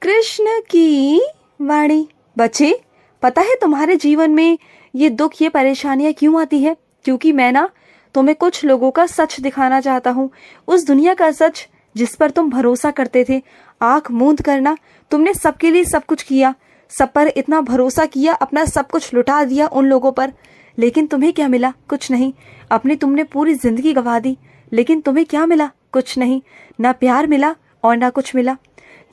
कृष्ण की वाणी। बच्चे, पता है तुम्हारे जीवन में ये दुख, ये परेशानियां क्यों आती है? क्योंकि मैं ना तुम्हें कुछ लोगों का सच दिखाना चाहता हूँ, उस दुनिया का सच जिस पर तुम भरोसा करते थे। आंख मूंद करना, तुमने सबके लिए सब कुछ किया, सब पर इतना भरोसा किया, अपना सब कुछ लुटा दिया उन लोगों पर, लेकिन तुम्हें क्या मिला? कुछ नहीं। तुमने पूरी जिंदगी गंवा दी, लेकिन तुम्हें क्या मिला? कुछ नहीं। ना प्यार मिला और ना कुछ मिला।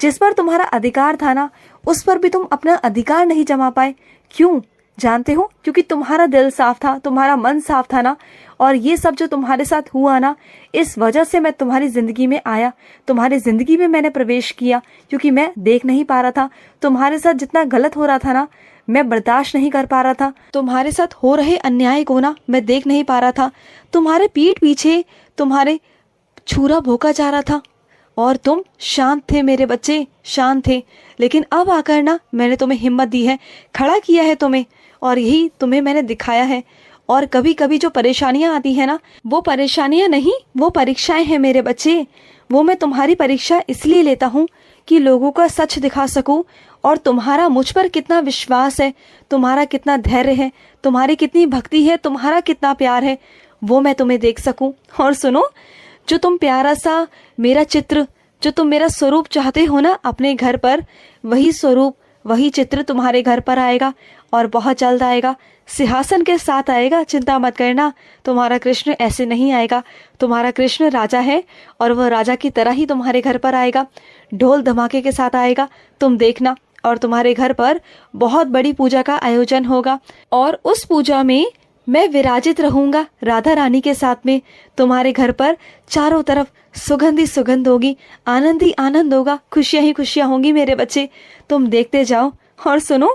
जिस पर तुम्हारा अधिकार था ना, उस पर भी तुम अपना अधिकार नहीं जमा पाए। क्यों जानते हो? क्योंकि तुम्हारा दिल साफ था, तुम्हारा मन साफ था ना। और ये सब जो तुम्हारे साथ हुआ ना, इस वजह से मैं तुम्हारी जिंदगी में आया, तुम्हारी जिंदगी में मैंने प्रवेश किया, क्योंकि मैं देख नहीं पा रहा था तुम्हारे साथ जितना गलत हो रहा था ना, मैं बर्दाश्त नहीं कर पा रहा था। तुम्हारे साथ हो रहे अन्याय को ना मैं देख नहीं पा रहा था। तुम्हारे पीठ पीछे तुम्हारे छुरा भोंका जा रहा था और तुम शांत थे मेरे बच्चे, शांत थे। लेकिन अब आकर ना मैंने तुम्हें हिम्मत दी है, खड़ा किया है तुम्हें, और यही तुम्हें मैंने दिखाया है। और कभी कभी जो परेशानियां आती है ना, वो परेशानियां नहीं, वो परीक्षाएं हैं मेरे बच्चे। वो मैं तुम्हारी परीक्षा इसलिए लेता हूँ कि लोगों का सच दिखा सकूं, और तुम्हारा मुझ पर कितना विश्वास है, तुम्हारा कितना धैर्य है, तुम्हारी कितनी भक्ति है, तुम्हारा कितना प्यार है, वो मैं तुम्हें देख सकूं। और सुनो, जो तुम प्यारा सा मेरा चित्र, जो तुम मेरा स्वरूप चाहते हो ना अपने घर पर, वही स्वरूप, वही चित्र तुम्हारे घर पर आएगा, और बहुत जल्द आएगा, सिंहासन के साथ आएगा। चिंता मत करना, तुम्हारा कृष्ण ऐसे नहीं आएगा। तुम्हारा कृष्ण राजा है, और वह राजा की तरह ही तुम्हारे घर पर आएगा, ढोल धमाके के साथ आएगा, तुम देखना। और तुम्हारे घर पर बहुत बड़ी पूजा का आयोजन होगा, और उस पूजा में मैं विराजित रहूंगा राधा रानी के साथ में। तुम्हारे घर पर चारों तरफ सुगंध ही सुगंध होगी, आनंद ही आनंद होगा, खुशियां ही खुशियां होंगी मेरे बच्चे। तुम देखते जाओ। और सुनो,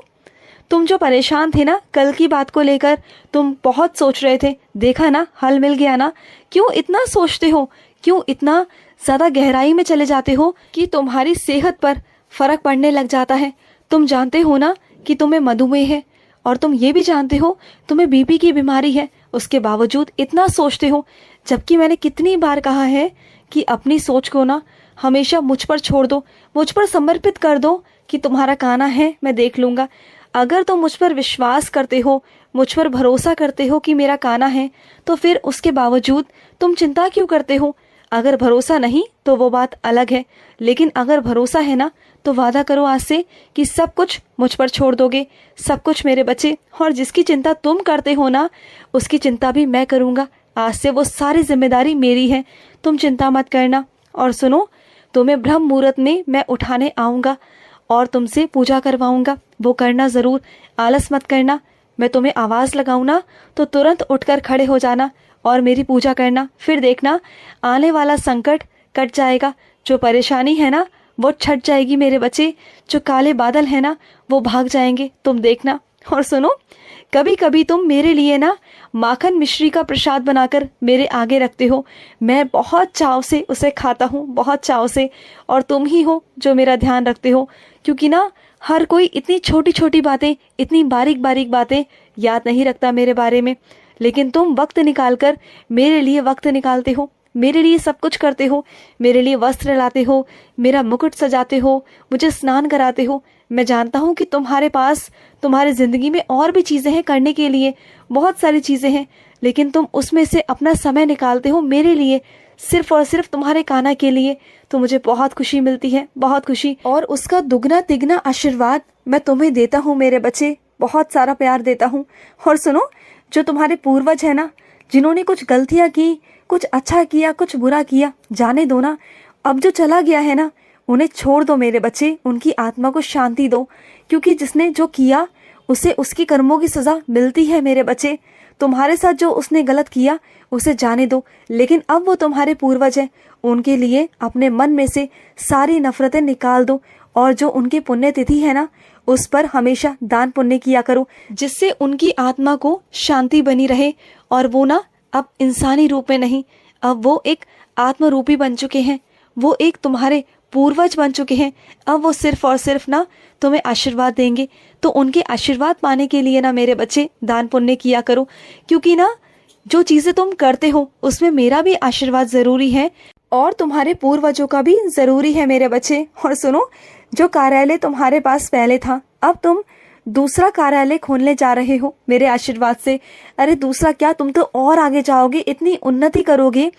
तुम जो परेशान थे ना कल की बात को लेकर, तुम बहुत सोच रहे थे, देखा ना हल मिल गया ना। क्यों इतना सोचते हो? क्यों इतना ज्यादा गहराई में चले जाते हो कि तुम्हारी सेहत पर फर्क पड़ने लग जाता है? तुम जानते हो ना कि तुम्हें मधुमेह है, और तुम ये भी जानते हो तुम्हें बीपी की बीमारी है, उसके बावजूद इतना सोचते हो। जबकि मैंने कितनी बार कहा है कि अपनी सोच को ना हमेशा मुझ पर छोड़ दो, मुझ पर समर्पित कर दो, कि तुम्हारा काना है मैं देख लूंगा। अगर तुम मुझ पर विश्वास करते हो, मुझ पर भरोसा करते हो कि मेरा काना है, तो फिर उसके बावजूद तुम चिंता क्यों करते हो? अगर भरोसा नहीं तो वो बात अलग है, लेकिन अगर भरोसा है ना, तो वादा करो आज से कि सब कुछ मुझ पर छोड़ दोगे, सब कुछ मेरे बच्चे। और जिसकी चिंता तुम करते हो ना, उसकी चिंता भी मैं करूंगा। आज से वो सारी जिम्मेदारी मेरी है, तुम चिंता मत करना। और सुनो, तुम्हें ब्रह्म मुहूर्त में मैं उठाने आऊंगा और तुमसे पूजा करवाऊंगा, वो करना जरूर, आलस मत करना। मैं तुम्हें आवाज लगाऊं ना, तो तुरंत उठकर खड़े हो जाना और मेरी पूजा करना। फिर देखना, आने वाला संकट कट जाएगा, जो परेशानी है ना वो छट जाएगी मेरे बच्चे, जो काले बादल है ना वो भाग जाएंगे, तुम देखना। और सुनो, कभी कभी तुम मेरे लिए ना माखन मिश्री का प्रसाद बनाकर मेरे आगे रखते हो, मैं बहुत चाव से उसे खाता हूँ, बहुत चाव से। और तुम ही हो जो मेरा ध्यान रखते हो, क्योंकि ना हर कोई इतनी छोटी छोटी बातें, इतनी बारीक बारीक बातें याद नहीं रखता मेरे बारे में, लेकिन तुम वक्त निकाल कर मेरे लिए वक्त निकालते हो, मेरे लिए सब कुछ करते हो, मेरे लिए वस्त्र लाते हो, मेरा मुकुट सजाते हो, मुझे स्नान कराते हो। मैं जानता हूँ कि तुम्हारे पास, तुम्हारी ज़िंदगी में और भी चीज़ें हैं करने के लिए, बहुत सारी चीज़ें हैं, लेकिन तुम उसमें से अपना समय निकालते हो मेरे लिए, सिर्फ और सिर्फ तुम्हारे काना के लिए। तो मुझे बहुत खुशी मिलती है, बहुत खुशी, और उसका दुगना तिगना आशीर्वाद मैं तुम्हें देता हूँ मेरे बच्चे, बहुत सारा प्यार देता हूँ। और सुनो, जो तुम्हारे पूर्वज है ना, जिन्होंने कुछ गलतियाँ की, कुछ अच्छा किया, कुछ बुरा किया, जाने दो ना। अब जो चला गया है ना, उन्हें छोड़ दो मेरे बच्चे, उनकी आत्मा को शांति दो, क्योंकि जिसने जो किया उसे उसकी कर्मों की सजा मिलती है मेरे बच्चे। तुम्हारे साथ जो उसने गलत किया उसे जाने दो, लेकिन अब वो तुम्हारे पूर्वज हैं, उनके लिए अपने मन में से सारी नफरतें निकाल दो, और जो उनकी पुण्यतिथि है ना, उस पर हमेशा दान पुण्य किया करो, जिससे उनकी आत्मा को शांति बनी रहे। और वो ना अब इंसानी रूप में नहीं, अब वो एक आत्मरूपी बन चुके हैं, वो एक तुम्हारे पूर्वज बन चुके हैं। अब वो सिर्फ और सिर्फ ना तुम्हें आशीर्वाद देंगे, तो उनके आशीर्वाद पाने के लिए ना मेरे बच्चे दान पुण्य किया करो, क्योंकि ना जो चीजें तुम करते हो उसमें मेरा भी आशीर्वाद जरूरी है, और तुम्हारे पूर्वजों का भी जरूरी है मेरे बच्चे। और सुनो, जो कार्यालय तुम्हारे पास पहले था, अब तुम दूसरा कार्यालय खोलने जा रहे हो मेरे आशीर्वाद से। अरे दूसरा क्या, तुम तो और आगे जाओगे, इतनी उन्नति करोगे,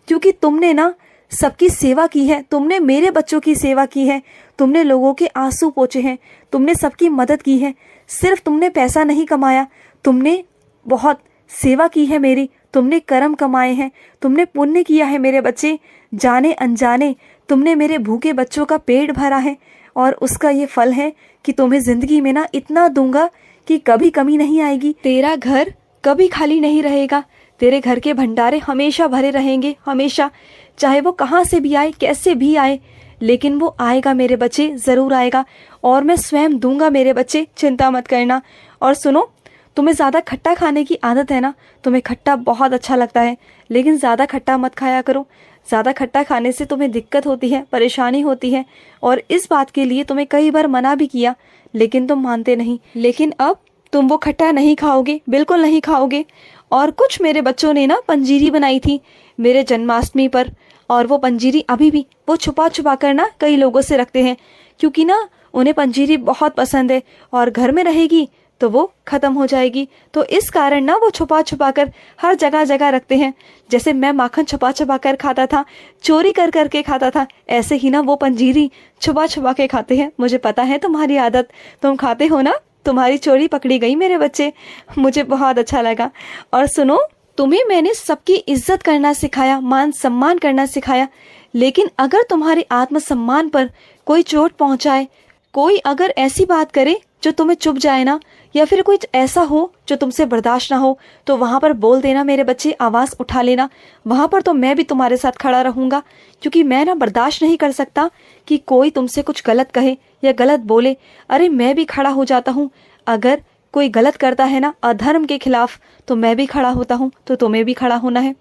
क्योंकि तुमने ना सबकी सेवा की है, तुमने मेरे बच्चों की सेवा की है, तुमने लोगों के आंसू पोंछे हैं, तुमने सबकी मदद की है। सिर्फ तुमने पैसा नहीं कमाया, तुमने बहुत सेवा की है मेरी, तुमने कर्म कमाए हैं, तुमने पुण्य किया है मेरे बच्चे। जाने अनजाने तुमने मेरे भूखे बच्चों का पेट भरा है, और उसका ये फल है कि तुम्हें जिंदगी में ना इतना दूंगा कि कभी कमी नहीं आएगी। तेरा घर कभी खाली नहीं रहेगा, तेरे घर के भंडारे हमेशा भरे रहेंगे, हमेशा, चाहे वो कहाँ से भी आए, कैसे भी आए, लेकिन वो आएगा मेरे बच्चे, ज़रूर आएगा, और मैं स्वयं दूंगा मेरे बच्चे, चिंता मत करना। और सुनो, तुम्हें ज़्यादा खट्टा खाने की आदत है ना, तुम्हें खट्टा बहुत अच्छा लगता है, लेकिन ज़्यादा खट्टा मत खाया करो। ज़्यादा खट्टा खाने से तुम्हें दिक्कत होती है, परेशानी होती है, और इस बात के लिए तुम्हें कई बार मना भी किया, लेकिन तुम मानते नहीं। लेकिन अब तुम वो खट्टा नहीं खाओगे, बिल्कुल नहीं खाओगे। और कुछ मेरे बच्चों ने ना पंजीरी बनाई थी मेरे जन्माष्टमी पर, और वो पंजीरी अभी भी वो छुपा छुपा कर ना कई लोगों से रखते हैं, क्योंकि ना उन्हें पंजीरी बहुत पसंद है, और घर में रहेगी तो वो ख़त्म हो जाएगी। तो इस कारण ना वो छुपा छुपा कर हर जगह जगह रखते हैं। जैसे मैं माखन छुपा छुपा कर खाता था, चोरी कर कर के खाता था, ऐसे ही ना वो पंजीरी छुपा छुपा के खाते हैं। मुझे पता है तुम्हारी आदत, तुम खाते हो ना, तुम्हारी चोरी पकड़ी गई मेरे बच्चे, मुझे बहुत अच्छा लगा। और सुनो, तुम्हें मैंने सबकी इज्जत करना सिखाया, मान सम्मान करना सिखाया, लेकिन अगर तुम्हारे आत्मसम्मान पर कोई चोट पहुंचाए, कोई अगर ऐसी बात करे जो तुम्हें चुभ जाए ना, या फिर कुछ ऐसा हो जो तुमसे बर्दाश्त ना हो, तो वहाँ पर बोल देना मेरे बच्चे, आवाज़ उठा लेना। वहाँ पर तो मैं भी तुम्हारे साथ खड़ा रहूँगा, क्योंकि मैं ना बर्दाश्त नहीं कर सकता कि कोई तुमसे कुछ गलत कहे या गलत बोले। अरे मैं भी खड़ा हो जाता हूँ, अगर कोई गलत करता है ना अधर्म के खिलाफ, तो मैं भी खड़ा होता हूँ, तो तुम्हें भी खड़ा होना है।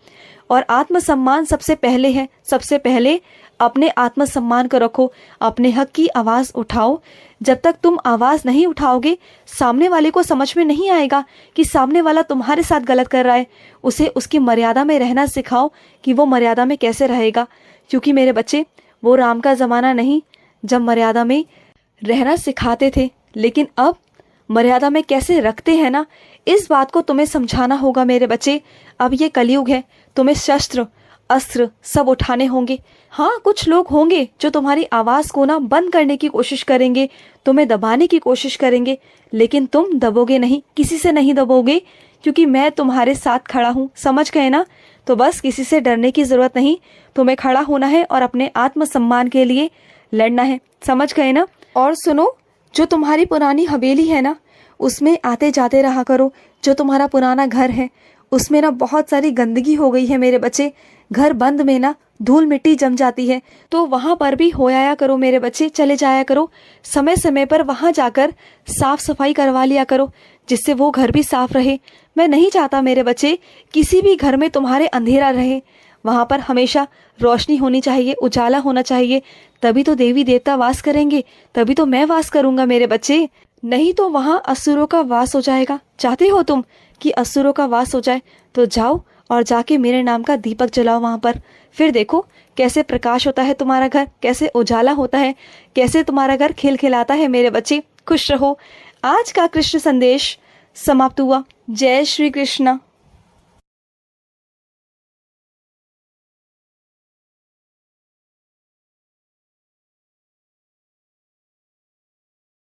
और आत्मसम्मान सबसे पहले है, सबसे पहले अपने आत्मसम्मान को रखो, अपने हक की आवाज़ उठाओ। जब तक तुम आवाज़ नहीं उठाओगे, सामने वाले को समझ में नहीं आएगा कि सामने वाला तुम्हारे साथ गलत कर रहा है। उसे उसकी मर्यादा में रहना सिखाओ कि वो मर्यादा में कैसे रहेगा, क्योंकि मेरे बच्चे, वो राम का ज़माना नहीं जब मर्यादा में रहना सिखाते थे, लेकिन अब मर्यादा में कैसे रखते हैं ना, इस बात को तुम्हें समझाना होगा मेरे बच्चे। अब ये कलयुग है, तुम्हें शस्त्र अस्त्र सब उठाने होंगे। हाँ, कुछ लोग होंगे जो तुम्हारी आवाज़ को ना बंद करने की कोशिश करेंगे, तुम्हें दबाने की कोशिश करेंगे, लेकिन तुम दबोगे नहीं, किसी से नहीं दबोगे, क्योंकि मैं तुम्हारे साथ खड़ा हूँ। समझ गए ना? तो बस किसी से डरने की ज़रूरत नहीं, तुम्हें खड़ा होना है और अपने आत्मसम्मान के लिए लड़ना है। समझ गए ना? और सुनो, जो तुम्हारी पुरानी हवेली है ना, उसमें आते जाते रहा करो। जो तुम्हारा पुराना घर है, उसमें ना बहुत सारी गंदगी हो गई है मेरे बच्चे। घर बंद में ना धूल मिट्टी जम जाती है, तो वहाँ पर भी हो आया करो मेरे बच्चे, चले जाया करो। समय समय पर वहाँ जाकर साफ सफाई करवा लिया करो, जिससे वो घर भी साफ रहे। मैं नहीं चाहता मेरे बच्चे किसी भी घर में तुम्हारे अंधेरा रहे। वहाँ पर हमेशा रोशनी होनी चाहिए, उजाला होना चाहिए, तभी तो देवी देवता वास करेंगे, तभी तो मैं वास करूँगा मेरे बच्चे। नहीं तो वहाँ असुरों का वास हो जाएगा। चाहते हो तुम कि असुरों का वास हो जाए? तो जाओ और जाके मेरे नाम का दीपक जलाओ वहाँ पर, फिर देखो कैसे प्रकाश होता है तुम्हारा घर, कैसे उजाला होता है, कैसे तुम्हारा घर खिलखिलाता है मेरे बच्चे। खुश रहो। आज का कृष्ण संदेश समाप्त हुआ। जय श्री कृष्ण।